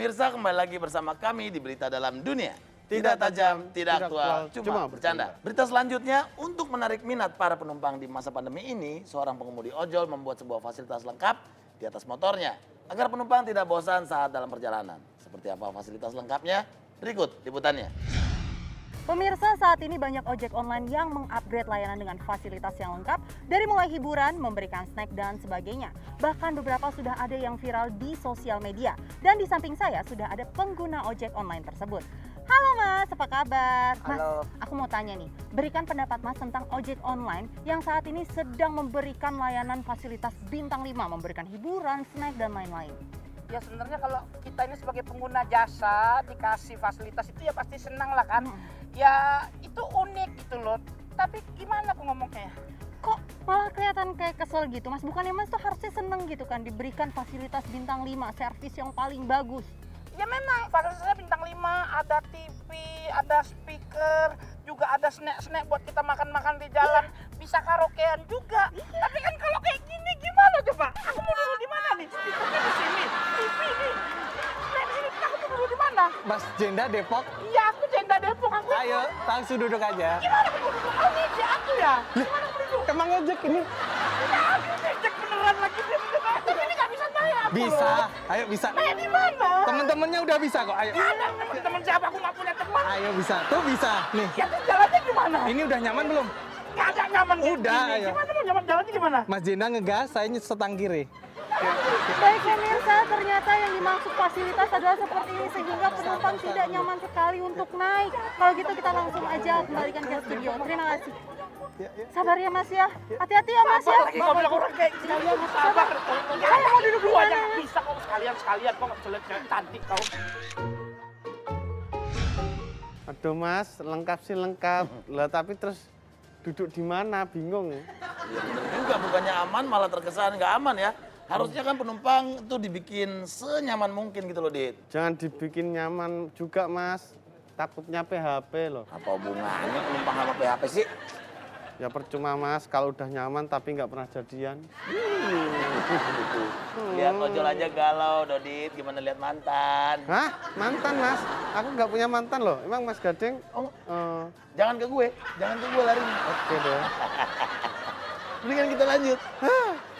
Pemirsa, kembali lagi bersama kami di Berita Dalam Dunia. Tidak tajam, tidak aktual, cuma bercanda. Berita selanjutnya, untuk menarik minat para penumpang di masa pandemi ini, seorang pengemudi ojol membuat sebuah fasilitas lengkap di atas motornya agar penumpang tidak bosan saat dalam perjalanan. Seperti apa fasilitas lengkapnya? Berikut liputannya. Pemirsa, saat ini banyak ojek online yang mengupgrade layanan dengan fasilitas yang lengkap, dari mulai hiburan, memberikan snack, dan sebagainya. Bahkan beberapa sudah ada yang viral di sosial media. Dan di samping saya sudah ada pengguna ojek online tersebut. Halo Mas, apa kabar? Mas, Halo. aku mau tanya nih, berikan pendapat Mas tentang ojek online yang saat ini sedang memberikan layanan fasilitas bintang 5, memberikan hiburan, snack, dan lain-lain. Ya sebenarnya kalau kita ini sebagai pengguna jasa dikasih fasilitas itu ya pasti senang lah kan. Ya itu unik gitu loh. Tapi gimana aku ngomongnya? Kok malah kelihatan kayak kesel gitu Mas? Bukannya Mas tuh harusnya seneng gitu kan diberikan fasilitas bintang 5, servis yang paling bagus. Ya memang fasilitasnya bintang 5, ada TV, ada speaker, juga ada snack-snack buat kita makan-makan di jalan. Bisa karaokean juga. Tapi kan kalau kayak gini gimana coba? Aku mau duduk di mana nih? Speakernya di sini, TV nih. Snack di sini, aku mau duduk di mana? Mas Jenda Depok, Iya, aku Jenda Depok. Aku ayo langsung duduk aja. gimana aku duduk? Oh ngejek aku ya? Gimana aku duduk? Emang ojek ini? Ya, aku ngejek beneran lagi dia duduk aku. Ini nggak bisa bayar aku Bisa, loh. ayo bisa. Bayar di mana? Temen-temennya udah bisa kok, ayo. Ada teman-teman siapa? Aku nggak punya teman. Ayo bisa, tuh bisa. Nih, Ya terus jalannya gimana? ini udah nyaman belum? Nggak ada nyaman kayak Udah, gini. ayo. Gimana mau nyaman jalannya gimana? Mas Jenda ngegas, saya setang kiri. Baik pemirsa, ternyata yang dimaksud fasilitas adalah seperti ini sehingga penumpang tidak nyaman sekali untuk naik. Kalau gitu kita langsung aja kembalikan ke studio. Terima kasih. Sabar ya Mas ya. Hati-hati ya Mas ya. Lagi kau bilang orang kayak sekalian sabar. Saya mau duduk dulu aja nggak bisa kok sekalian kok jelek-jelek cantik kau. Aduh Mas, lengkap sih lengkap. Lah tapi terus duduk di mana? Bingung. Ya bener juga, bukannya aman malah terkesan nggak aman ya. Harusnya kan penumpang itu dibikin senyaman mungkin gitu loh, Dit. Jangan dibikin nyaman juga Mas. Takutnya PHP loh. Apa hubungannya penumpang sama PHP sih? Ya percuma Mas, kalau udah nyaman tapi nggak pernah jadian. Gitu. Lihat ojol aja galau, Dodit. Gimana lihat mantan? Hah? Mantan Mas? Aku nggak punya mantan loh. Emang Mas Gading? Oh, eh, jangan ke gue larinya. Oke deh. Mendingan kita lanjut.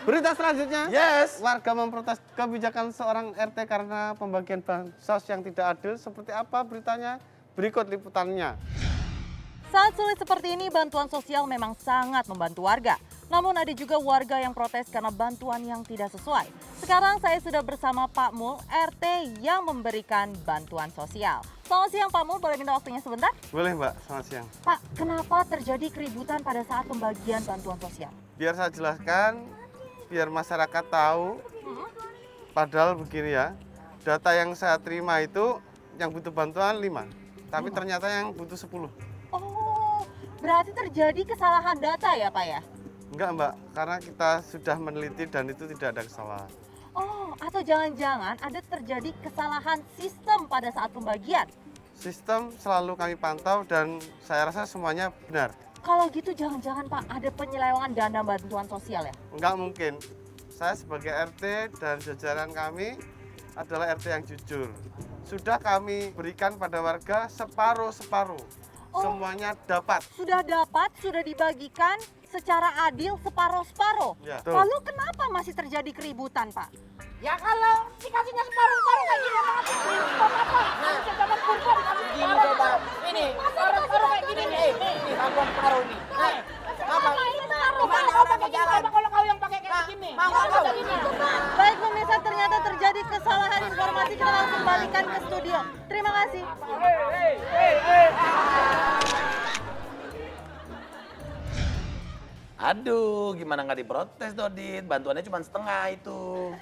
Berita selanjutnya. Yes. Warga memprotes kebijakan seorang RT karena pembagian bansos yang tidak adil. Seperti apa beritanya? Berikut liputannya. Saat sulit seperti ini, bantuan sosial memang sangat membantu warga. Namun ada juga warga yang protes karena bantuan yang tidak sesuai. Sekarang saya sudah bersama Pak Mul, RT yang memberikan bantuan sosial. Selamat siang Pak Mul, boleh minta waktunya sebentar? Boleh Mbak, selamat siang. Pak, kenapa terjadi keributan pada saat pembagian bantuan sosial? Biar saya jelaskan, biar masyarakat tahu. Padahal begini ya, data yang saya terima itu yang butuh bantuan 5, tapi ternyata yang butuh 10. Oh, berarti terjadi kesalahan data ya Pak ya? Enggak Mbak, karena kita sudah meneliti dan itu tidak ada kesalahan. Oh, atau jangan-jangan ada terjadi kesalahan sistem pada saat pembagian? Sistem selalu kami pantau dan saya rasa semuanya benar. Kalau gitu jangan-jangan Pak ada penyelewengan dana bantuan sosial ya? Enggak mungkin. Saya sebagai RT dan jajaran kami adalah RT yang jujur. Sudah kami berikan pada warga separuh-separuh. Oh. Semuanya dapat. Sudah dapat, sudah dibagikan secara adil separuh-separuh. Ya, tuh. Lalu kenapa masih terjadi keributan Pak? Ya kalau dikasihnya separuh-separuh kayak gini emang aku buat apa? Manusia zaman purba dikasih Gini separuh. coba, ini paruh-paruh kayak gini nih, nih bantuan paruh nih. Nih, apa? Gimana kau pakai gini? Coba kalau kau yang pakai kayak gini. Mau nggak Coba mau? gini. Baik pemirsa, ternyata terjadi kesalahan informasi, kita langsung balikan ke studio. Terima kasih. Aduh, gimana nggak diprotes, Dodit? Bantuannya cuma setengah itu.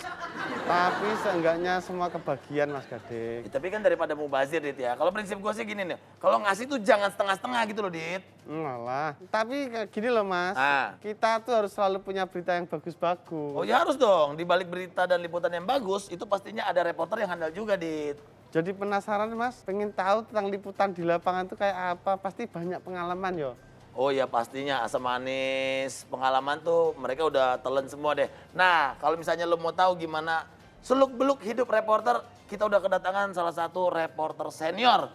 Tapi seenggaknya semua kebagian Mas Gading. Ya, tapi kan daripada mubazir, Dit ya. Kalau prinsip gue sih gini nih, kalau ngasih tuh jangan setengah-setengah gitu loh, Dit. Malah. Tapi kayak gini loh Mas, Ah. kita tuh harus selalu punya berita yang bagus-bagus. Oh ya harus dong, di balik berita dan liputan yang bagus, itu pastinya ada reporter yang handal juga, Dit. Jadi penasaran Mas, pengen tahu tentang liputan di lapangan tuh kayak apa? Pasti banyak pengalaman yo. Oh ya pastinya asam manis, pengalaman tuh mereka udah telan semua deh. Nah kalau misalnya lo mau tahu gimana seluk-beluk hidup reporter, kita udah kedatangan salah satu reporter senior.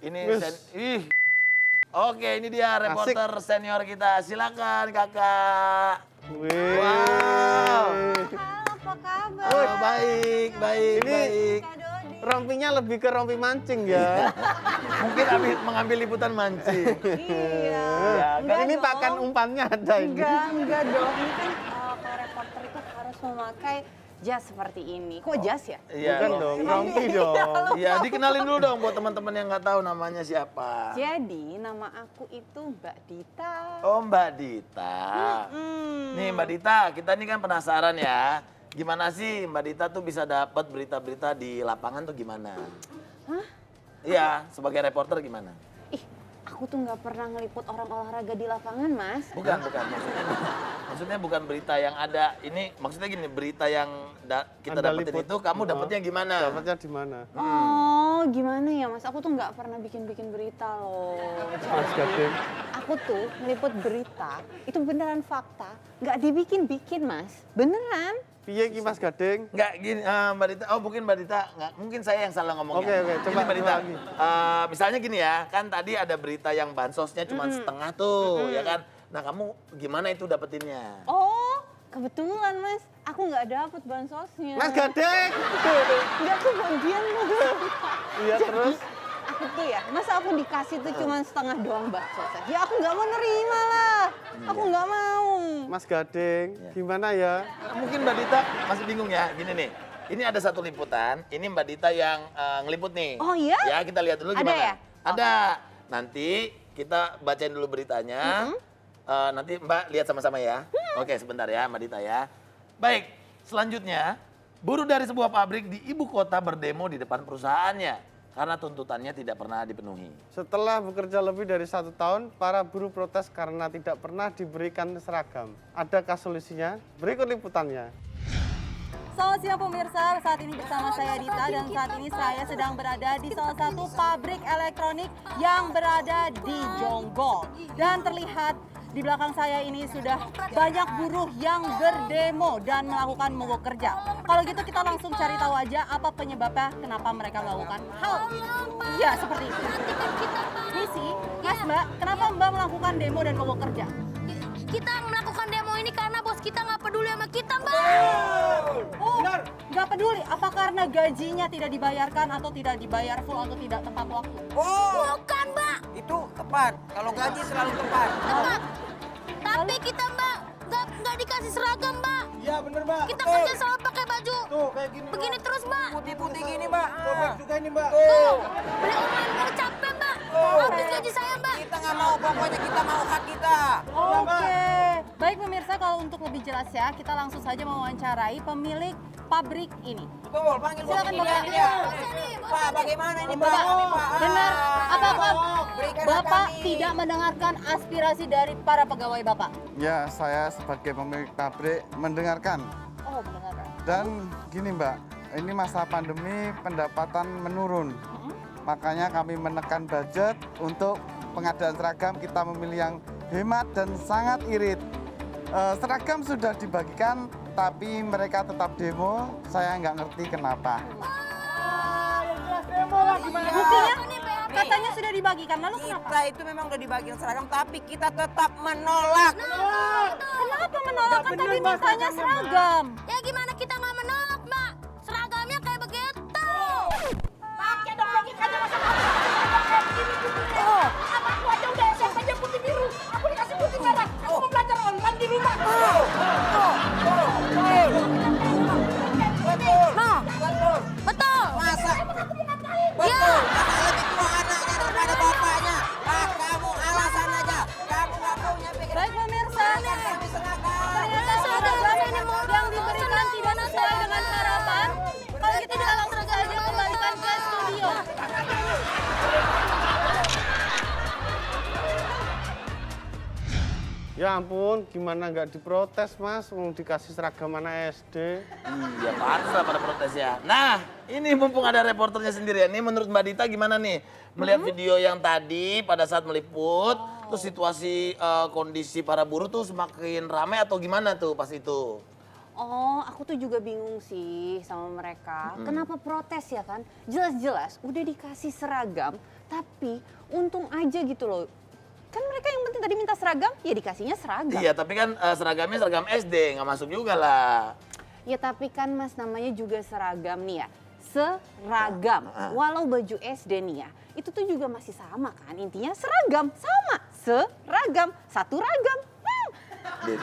Oke, ini dia reporter senior kita. Silakan kakak. Wih. Wow. Halo, apa kabar? Oh, baik. Ini rompinya lebih ke rompi mancing ya. Mungkin habis mengambil liputan mancing. Iya. Ya, Enggak Ini dong. pakan umpannya ada ini. Enggak dong. Ini kan kalau reporter itu harus memakai jas seperti ini. Kok jas ya? Iya. Bukan dong, rompi dong. Iya, dikenalin dulu dong buat teman-teman yang nggak tahu namanya siapa. Jadi nama aku itu Mbak Dita. Oh, Mbak Dita. Nih Mbak Dita, kita ini kan penasaran ya. Gimana sih Mbak Dita tuh bisa dapat berita-berita di lapangan tuh gimana? Hah? Iya, sebagai reporter gimana? Ih, aku tuh nggak pernah ngeliput orang olahraga di lapangan, Mas. Bukan. Maksudnya bukan berita yang ada. Ini maksudnya gini, berita yang kita Anda dapetin liput. itu kamu dapetnya gimana? Dapatnya di mana? Oh, gimana ya, Mas? Aku tuh nggak pernah bikin berita loh. Mas Gading. Aku tuh ngeliput berita, itu beneran fakta. Nggak dibikin-bikin, Mas. Beneran. Piye ki Mas Gading? Enggak gini, Mbak Dita. Oh, mungkin Mbak Dita, nggak, mungkin saya yang salah ngomongnya. Oke, coba Gini, Mbak Dita. lagi. Misalnya gini ya, kan tadi ada berita yang bansosnya cuma setengah tuh, ya kan? Nah, kamu gimana itu dapetinnya? Oh, kebetulan, Mas. Aku nggak dapet bansosnya. Mas Gading. Nggak kebagian, Mas. Iya terus. Aku tuh ya, masa aku dikasih tuh cuma setengah doang bansosnya? Ya aku nggak mau nerima lah. Aku nggak mau. Mas Gading, gimana ya? Mungkin Mbak Dita masih bingung ya, gini nih. Ini ada satu liputan, ini Mbak Dita yang ngeliput nih. Oh iya? Ya, kita lihat dulu Ada gimana. ya? Ada. Nanti kita bacain dulu beritanya. Nanti Mbak lihat sama-sama ya. Oke, sebentar ya Mbak Dita ya. Baik, selanjutnya buruh dari sebuah pabrik di ibu kota berdemo di depan perusahaannya karena tuntutannya tidak pernah dipenuhi. Setelah bekerja lebih dari 1 tahun, para buruh protes karena tidak pernah diberikan seragam. Adakah solusinya? Berikut liputannya. Selamat siang pemirsa, saat ini bersama saya Dita dan saat ini saya sedang berada di salah satu pabrik elektronik yang berada di Jonggol. Dan terlihat di belakang saya ini sudah banyak buruh yang berdemo dan melakukan mogok kerja. Kalau gitu kita langsung cari tahu aja apa penyebabnya kenapa mereka melakukan hal ini. Ya seperti itu. Misi, Mas Mbak, kenapa Mbak melakukan demo dan mogok kerja? Kita melakukan demo ini karena bos kita nggak peduli sama kita, Mbak. Oh, nggak peduli. Apa karena gajinya tidak dibayarkan atau tidak dibayar full atau tidak tepat waktu? Bukan, Mbak. Itu tepat. Kalau gaji selalu tepat. Tepat. Tapi kita, Mbak, nggak dikasih seragam, Mbak. Iya bener Mbak. Kita kerja selalu pakai baju Tuh kayak gini. begini terus, Mbak. Putih-putih gini Mbak. Sobek juga ini Mbak. Tuh, beli online mau capek, Mbak. Habis gaji saya, Mbak. Kita nggak mau, pokoknya kita mau hak kita. Oke. Baik pemirsa, kalau untuk lebih jelas ya, kita langsung saja mewawancarai pemilik pabrik ini. Betul, panggil bos Silakan, ini Bapak. dia. Sini, Pak, bagaimana ini Pak? Ini, Pak. Benar, apakah Berikan Bapak kami. tidak mendengarkan aspirasi dari para pegawai Bapak? Ya, saya sebagai pemilik pabrik mendengarkan. Oh, mendengarkan. Dan gini Mbak, ini masa pandemi pendapatan menurun. Makanya kami menekan budget untuk pengadaan seragam, kita memilih yang hemat dan sangat irit. Seragam sudah dibagikan, tapi mereka tetap demo, saya nggak ngerti kenapa. Buktinya katanya sudah dibagikan, lalu kenapa? Kita itu memang udah dibagiin seragam, tapi kita tetap menolak. Kenapa menolak? Kan tadi mintanya seragam. Ya gimana kita nggak menolak, Mbak? Seragamnya kayak begitu. Pakai dong logikanya masa kamu Oh, apa aku aja udah SMP aja putih biru. Aku dikasih putih merah. Aku mau belajar online di rumah. Nah, betul. Masa? Ya. Masa lebih tua anaknya daripada bapaknya? Ah, kamu alasan aja. Kamu nggak punya pikiran. baik pemirsa. Kami seragam. Ternyata seragam yang diberikan tidak sesuai dengan harapan. Kalau gitu kita langsung saja kembalikan ke studio. Ya ampun, gimana nggak diprotes Mas? Mau dikasih seragam anak SD. Iya, pantas lah pada protes ya. Nah, ini mumpung ada reporternya sendiri ya. Ini menurut Mbak Dita gimana nih? Melihat video yang tadi pada saat meliput, terus situasi kondisi para buruh tuh semakin ramai atau gimana tuh pas itu? Oh, aku tuh juga bingung sih sama mereka. Kenapa protes ya kan? Jelas-jelas udah dikasih seragam, tapi untung aja gitu loh. Kan mereka yang penting tadi minta seragam, ya dikasihnya seragam. Iya, tapi kan seragamnya seragam SD, nggak masuk juga lah. Ya tapi kan Mas namanya juga seragam nih ya. Seragam. Walau baju SD nih ya, itu tuh juga masih sama kan. Intinya seragam, sama. Seragam, satu ragam. Dit,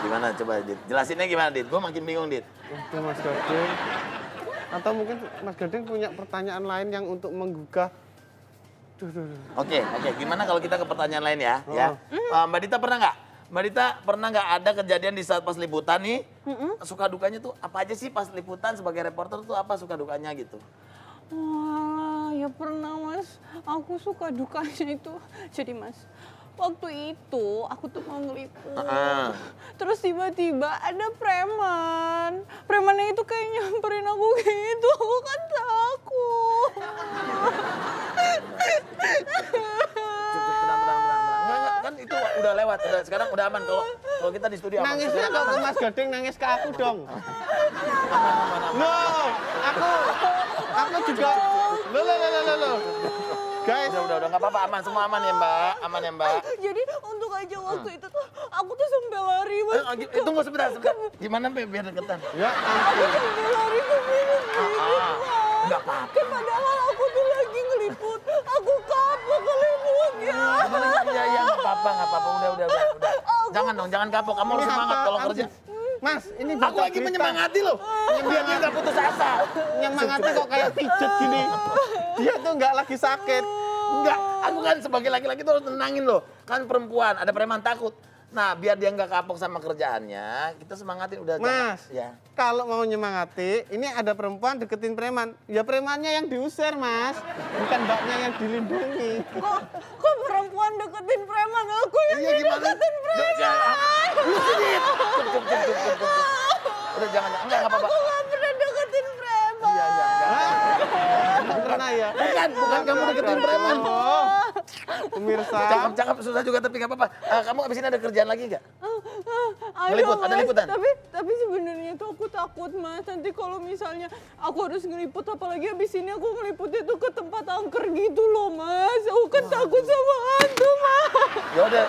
gimana coba Dit? Jelasinnya gimana Dit? Gue makin bingung Dit. Udah Mas Gading. Atau mungkin Mas Gading punya pertanyaan lain yang untuk menggugah. Oke, gimana kalau kita ke pertanyaan lain ya? Ya. Mbak Dita pernah nggak? Mbak Dita pernah nggak ada kejadian di saat pas liputan nih? Suka dukanya tuh apa aja sih pas liputan sebagai reporter tuh apa suka dukanya gitu? Wah, ya pernah Mas. Aku suka dukanya itu. Jadi Mas, waktu itu aku tuh mau ngeliput. Terus tiba-tiba ada preman. Premannya itu kayak nyamperin aku gitu. Aku kan takut. Enggak, kan itu udah lewat. Sekarang udah aman kalau kita di studio aman. Nangisnya kok ke Mas Gading, nangis ke aku dong. Loh, aku juga. Loh. Guys, Udah nggak apa-apa, aman, semua aman ya Mbak, aman ya Mbak. Jadi untuk aja waktu itu tuh aku tuh sampai lari Mas. Tunggu sebentar. Gimana biar deketan? ya ampun. Sampai lari ke minum. Nggak apa-apa. Padahal aku tuh lagi ngeliput. Aku kapok ngeliputnya. Ya, nggak apa-apa, udah. Jangan kapok, kamu harus semangat kalau kerja. Mas, ini Aku lagi menyemangati loh, biar dia nggak putus asa. Nyemangati kok kayak pijet gini. Dia tuh nggak lagi sakit. Enggak, aku kan sebagai laki-laki tuh harus tenangin loh. Kan perempuan, ada preman takut. Nah, biar dia nggak kapok sama kerjaannya, kita semangatin udah. Mas, Ya. kalau mau nyemangati, ini ada perempuan deketin preman. Ya premannya yang diusir, Mas. Bukan mbaknya yang dilindungi. Kok perempuan deketin preman? Aku yang Iya gimana? deketin preman. Lu sini. Cukup. Udah jangan, enggak apa-apa. Aku gak pernah deketin preman. Iya, enggak. Pernah ya? Bukan kamu deketin preman. Oh, pemirsa. Cakep, susah juga tapi nggak apa-apa. Kamu abis ini ada kerjaan lagi nggak? Ayo, Ada Mas. liputan? Tapi sebenarnya tuh aku takut Mas. Nanti kalau misalnya aku harus ngeliput, apalagi abis ini aku ngeliputnya tuh ke tempat angker gitu loh Mas. Aku kan takut sama hantu Mas. Ya udah,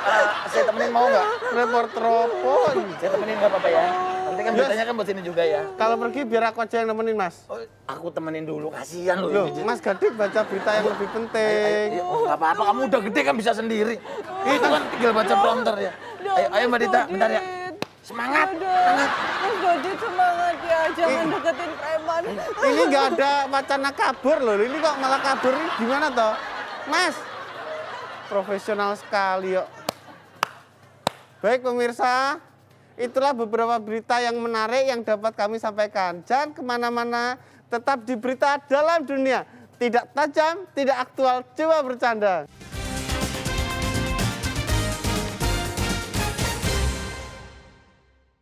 saya temenin mau nggak? Reporter opon. Saya temenin nggak apa-apa ya. Nanti kan beritanya kan buat sini juga ya. Kalau pergi biar aku aja yang nemenin, Mas. Oh, aku temenin dulu, kasihan loh. Loh, ini. Mas Gading baca berita yang lebih penting. Ayo, nggak apa-apa, kamu udah gede kan bisa sendiri. Itu kan tinggal baca prompter ya. Ayo Mbak Dita, bentar ya. Semangat, semangat. Mas Gadit semangat ya, jangan deketin preman. Ini nggak ada wacana kabur loh. Ini kok malah kabur. Ini gimana toh? Mas, profesional sekali yuk. Baik pemirsa, itulah beberapa berita yang menarik yang dapat kami sampaikan. Jangan kemana-mana, tetap di berita dalam dunia. Tidak tajam, tidak aktual, coba bercanda.